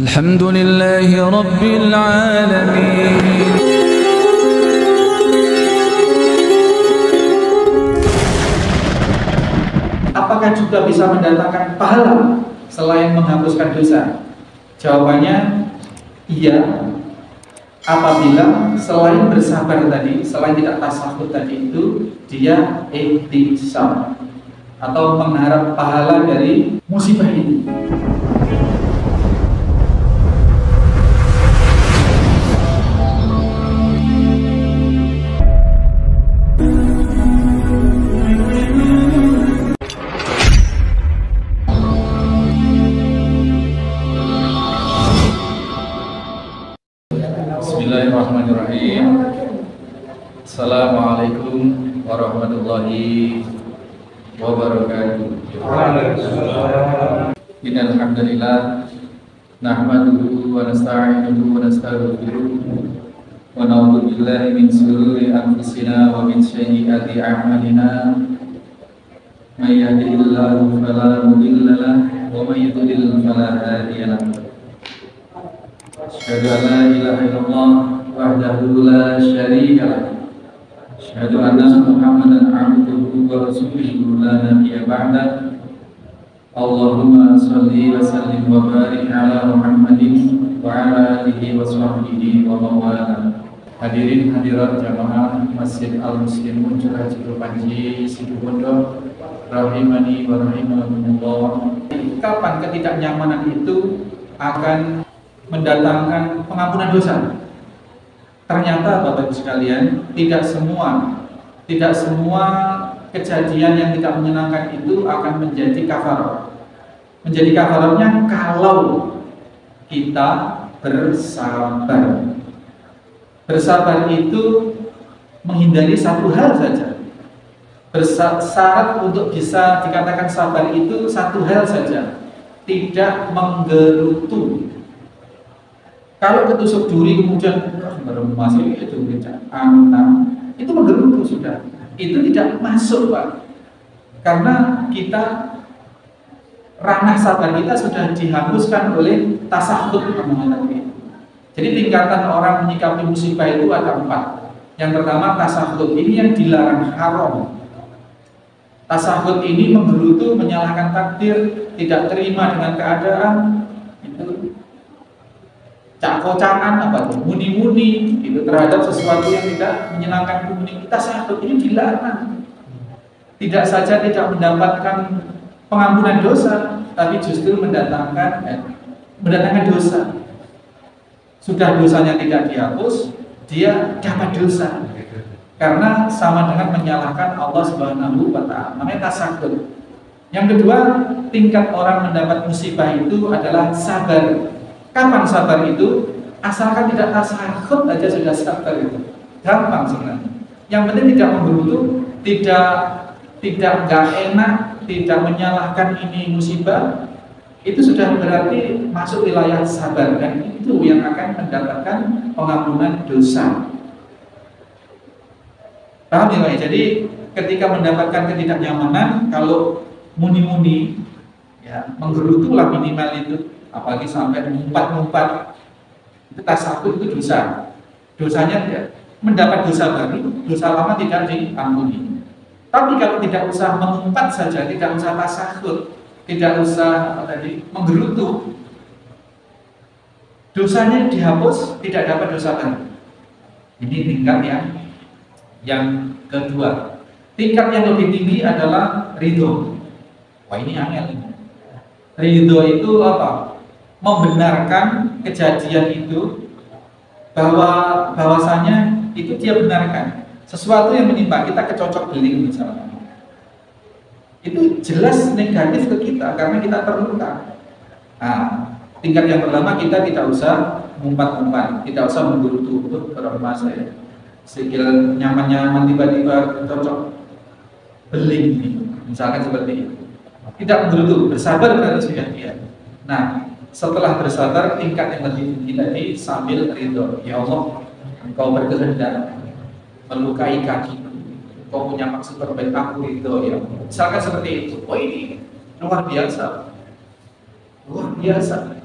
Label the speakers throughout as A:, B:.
A: Alhamdulillahi Rabbil Alamin.
B: Apakah juga bisa mendatangkan pahala selain menghapuskan dosa? Jawabannya iya, apabila selain bersabar tadi, selain tidak tasahud tadi itu, dia ihtisab atau mengharap pahala dari musibah ini. Bismillahirrahmanirrahim. Assalamualaikum warahmatullahi wabarakatuh. Innal hamdalillah nahmaduhu wa nasta'inuhu wa nastaghfiruh wa na'udzu billahi min shururi anfusina wa min sayyiati a'malina. May yahdihillahu fala mudilla lahu wa may yudlil fala hadiya lahu. Asyhadu an la ilaha illallah wahdahu la syarika lah. Asyhadu anna Muhammadan abduhu wa rasuluhu la nabiyya ba'da. Allahumma shalli wa sallim wa barik ala Muhammadin wa ala alihi wa sahbihi wa mawala. Hadirin hadirat jamaah Masjid Al-Muslimun Curah Cikupa Panji Situbondo rahimani wa rahimakumullah. Kapan ketidaknyamanan itu akan mendatangkan pengampunan dosa? Ternyata Bapak Ibu sekalian, tidak semua kejadian yang tidak menyenangkan itu akan menjadi kafarah. Menjadi kafarahnya kalau kita bersabar. Bersabar itu menghindari satu hal saja. Syarat untuk bisa dikatakan sabar itu satu hal saja, tidak menggerutu. Kalau ketusuk duri kemudian masih itu itu menggerutu sudah. Itu tidak masuk, Pak. Karena kita ranah sabar kita sudah dihapuskan oleh tasahud namanya tadi. Jadi tingkatan orang menyikapi musibah itu ada 4. Yang pertama tasahud, ini yang dilarang, haram. Tasahud ini menggerutu, menyalahkan takdir, tidak terima dengan keadaan, itu cak-kocakan apa tuh, muni-muni itu terhadap sesuatu yang tidak menyenangkan muni. Tasahud ini dilarang. Tidak saja tidak mendapatkan pengampunan dosa, tapi justru mendatangkan dosa. Sudah dosanya tidak dihapus, dia dapat dosa. Karena sama dengan menyalahkan Allah Subhanahu wa taala. Namanya tasahud. Yang kedua, tingkat orang mendapat musibah itu adalah sabar. Kapan sabar itu? Asalkan tidak tasahud aja sudah sabar itu. Gampang sebenarnya. Yang penting tidak menggerutu, tidak enggak enak, tidak menyalahkan ini musibah, itu sudah berarti masuk wilayah sabar, dan itu yang akan mendapatkan pengampunan dosa. Paham ya? Jadi ketika mendapatkan ketidaknyamanan, kalau muni-muni, ya menggerutulah minimal itu. Apalagi sampai mengumpat-ngumpat, itu tasahud, itu dosa. Dosanya ya, mendapat dosa baru, dosa lama tidak diampuni. Tapi kalau tidak usah mengumpat saja, tidak usah tasahud, tidak usah menggerutu, dosanya dihapus, tidak dapat dosa baru. Ini tingkat yang kedua. Tingkat yang lebih tinggi adalah ridho. Wah, ini angel. Ridho itu apa? Membenarkan kejadian itu, bahwasanya itu dia benarkan. Sesuatu yang menimpa kita, kecocok beling misalnya, itu jelas negatif ke kita karena kita terluka. Nah, tingkat yang pertama, kita tidak usah ngumpat-ngumpat, tidak usah menggerutu rumah saya sekira nyaman-nyaman, tiba-tiba cocok beling nih, misalkan seperti itu. Tidak menggerutu, bersabar berarti sudah dia. Nah, setelah bersabar, tingkat yang lebih tinggi tadi sambil ridho. Ya Allah, Engkau berkehendak melukai kaki, Engkau punya maksud terbaik, aku ridho ya. Misalkan seperti itu. Oh, ini luar biasa. Luar biasa.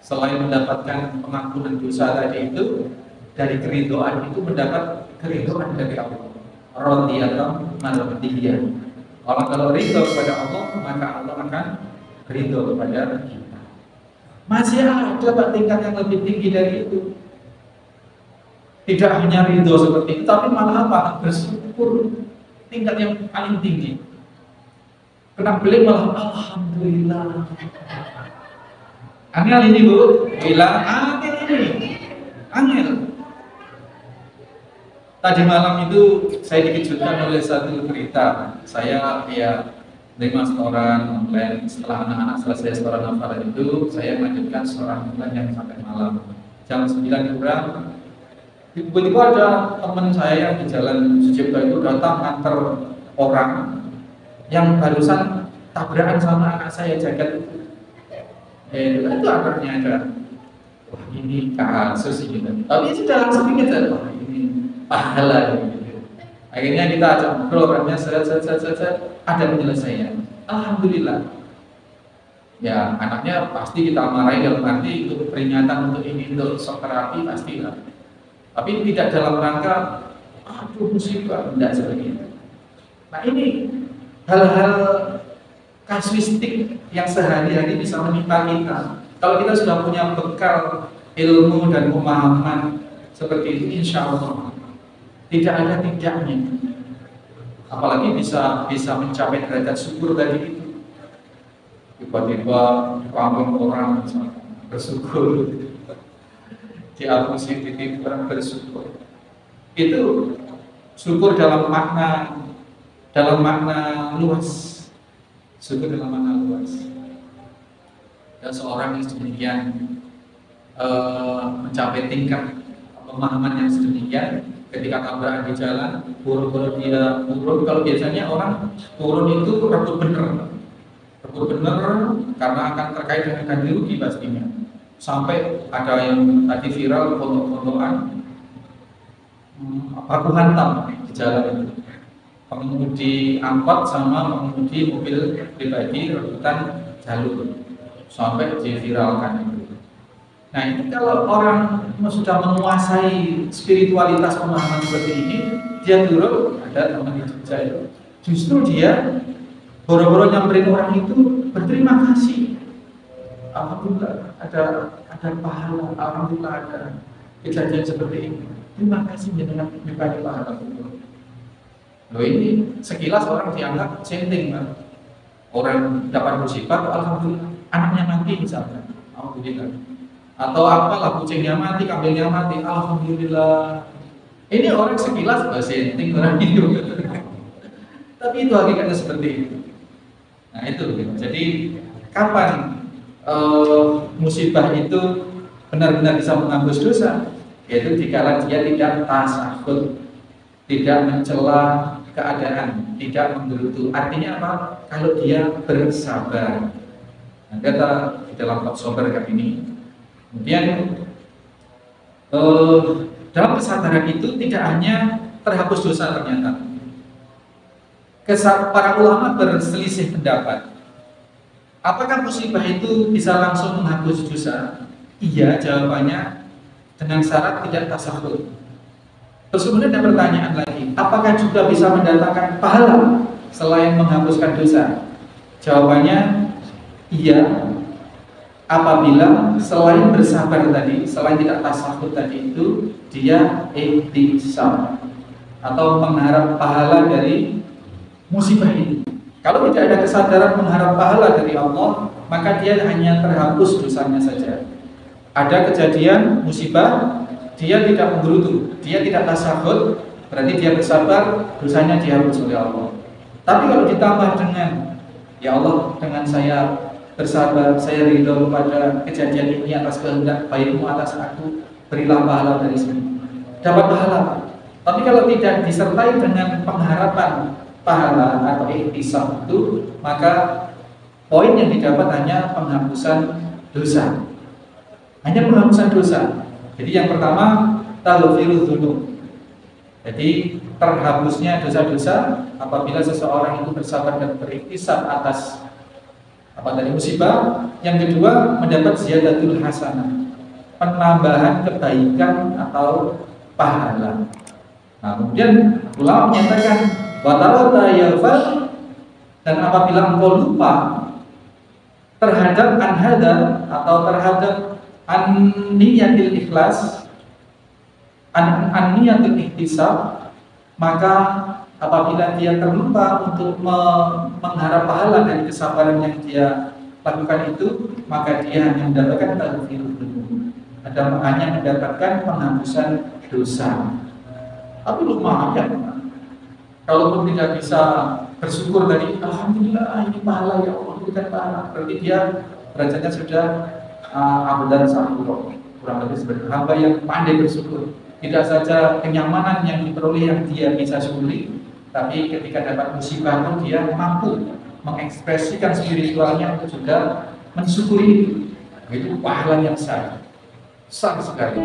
B: selain mendapatkan pengampunan dosa tadi itu, dari keridhaan itu mendapat keridhaan dari Allah. Radiyallahu marwadiyah. Orang kalau ridho kepada Allah, maka Allah akan ridho kepada kita. Masih ada Pak tingkat yang lebih tinggi dari itu. Tidak hanya ridho seperti itu, tapi malah apa? Bersyukur, tingkat yang paling tinggi. Kena beli malah alhamdulillah. Angel ini Bu, bilang angel ini, angel. Tadi malam itu saya dikejutkan oleh satu berita. Saya terima setoran online setelah anak-anak selesai setoran hafalan itu, saya melanjutkan setoran online yang sampai malam jam 9 kurang. Tiba-tiba ada teman saya yang di Jalan Sucipto itu datang antar orang yang barusan tabrakan sama anak saya jagat itu. Itu akarnya ada. Wah ini kasus gitu. Tapi sudah langsung ingat saja. Wah ini pahala gitu. Akhirnya kita ajak ngobrol, orangnya ada penyelesaian. Alhamdulillah. Ya anaknya pasti kita marahi dalam arti untuk peringatan untuk ini untuk shock terapi pastilah. Tapi tidak dalam rangka aduh musibah, tidak seperti itu. Nah ini hal-hal kasuistik yang sehari-hari bisa menimpa kita. Kalau kita sudah punya bekal ilmu dan pemahaman seperti itu, insya Allah tidak ada tidaknya. Apalagi bisa mencapai derajat syukur tadi itu. Tiba-tiba di kampung orang bersyukur, di aku CCTV orang bersyukur. Itu syukur dalam makna luas. Syukur dalam makna luas. Dan seorang yang sedemikian mencapai tingkat pemahaman yang sedemikian, ketika tabrakan di jalan, buru-buru dia turun. Kalau biasanya orang turun itu rebut bener karena akan terkait dengan ganti rugi pastinya. Sampai ada yang tadi viral foto-fotoan baku hantam di jalan itu. Pengemudi angkot sama pengemudi mobil pribadi rebutan jalur sampai diviralkan itu. Nah ini kalau orang sudah menguasai spiritualitas pemahaman seperti ini, dia turun, ada teman di Jogja itu, justru dia boro-boro nyamperin orang itu berterima kasih. Alhamdulillah ada pahala, alhamdulillah ada kejadian seperti ini. Terima kasih dengan diberi pahala. Loh ini sekilas orang dianggap centing kan. Orang dapat musibah, alhamdulillah anaknya mati misalnya, alhamdulillah. Atau apalah kucingnya mati, kambingnya mati, alhamdulillah. Ini orang sekilas centing orang itu. Tapi itu hakikatnya seperti itu. Nah itu, jadi kapan musibah itu benar-benar bisa menghapus dosa? Yaitu dikala dia tidak tasakhut, tidak mencela keadaan, tidak menggerutu. Artinya apa? Kalau dia bersabar. Nah, kata di dalam bab sabar ini. Kemudian dalam kesabaran itu tidak hanya terhapus dosa ternyata. Para ulama berselisih pendapat. Apakah musibah itu bisa langsung menghapus dosa? Iya, jawabannya dengan syarat tidak tasakhut. Terus kemudian ada pertanyaan lagi, apakah juga bisa mendatangkan pahala selain menghapuskan dosa? Jawabannya iya, apabila selain bersabar tadi, selain tidak tasakhut tadi itu, dia ihtisab atau mengharap pahala dari musibah ini. Kalau tidak ada kesadaran mengharap pahala dari Allah, maka dia hanya terhapus dosanya saja. Ada kejadian musibah, dia tidak menggerutu, dia tidak tasakhut, berarti dia bersabar, dosanya dihapus oleh Allah. Tapi kalau ditambah dengan, ya Allah, dengan saya bersabar, saya ridho pada kejadian ini atas kehendak baikmu atas aku, berilah pahala dari sini, dapat pahala. Tapi kalau tidak disertai dengan pengharapan pahala atau ihtisab itu, maka poin yang didapat hanya penghapusan dosa. Hanya penghapusan dosa. Jadi yang pertama taghfirudz dzunub. Jadi terhapusnya dosa-dosa apabila seseorang itu bersabar dan berikhtisab atas apa tadi musibah, yang kedua mendapat ziyadatul hasanah, penambahan kebaikan atau pahala. Nah, kemudian ulama menyatakan watarota yalfal, dan apabila engkau lupa terhadap anhada atau terhadap an-niyatil ikhlas, an-niyatil ihtisab, maka apabila dia terlupa untuk mengharap pahala dari kesabaran yang dia lakukan itu, maka dia hanya mendapatkan taghfirul dzunub, hanya mendapatkan penghapusan dosa. Tapi lumayan, kalaupun tidak bisa bersyukur dari alhamdulillah ini pahala ya Allah, berikan pahala, berarti dia derajatnya sudah abdan sahur, kurang lebih seperti hamba yang pandai bersyukur. Tidak saja kenyamanan yang diperoleh yang dia bisa syukuri, tapi ketika dapat musibah pun dia mampu mengekspresikan spiritualnya untuk juga mensyukuri itu pahala yang besar sekali.